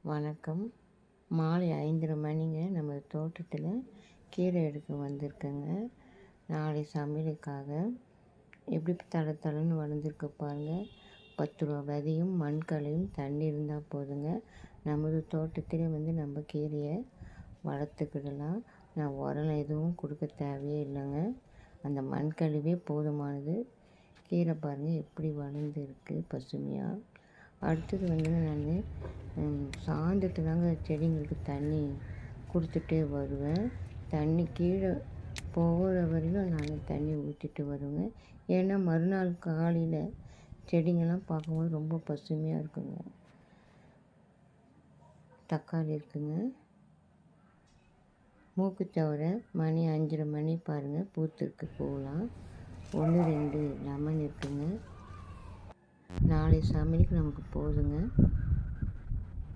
வணக்கம். மாலை 5:30 மணிங்க. நம்ம தோட்டத்தில் கீரை எடுக்க வந்திருக்கேங்க. நாளை சமையலுக்காக எப்படி தளன்னு வளர்ந்துருக்கு பாருங்கள். 10 ரூபா விதையும் மண்களையும் தண்ணி இருந்தால் போதுங்க. நமது தோட்டத்தில் நம்ம கீரையை வளர்த்துக்கிடலாம். நான் உரம் எதுவும் கொடுக்க தேவையே இல்லைங்க. அந்த மண்கழிவே போதுமானது. கீரை பாருங்கள் எப்படி வளர்ந்துருக்கு பசுமையாக. அடுத்தது நான் சாயந்தரத்துலாங்க செடிங்களுக்கு தண்ணி கொடுத்துட்டே வருவேன். தண்ணி கீழே போகிற வரையிலும் நான் தண்ணி ஊற்றிட்டு வருவேங்க. ஏன்னா மறுநாள் காலையில் செடிங்கெல்லாம் பார்க்கும்போது ரொம்ப பசுமையாக இருக்குங்க. தக்காளி இருக்குங்க. மூக்கு தவிர மணி 5:30 மணி பாருங்கள், பூத்துருக்கு பூலாம். 1 2 லெமன் இருக்குங்க. நாளை சமையலுக்கு நமக்கு போதுங்க.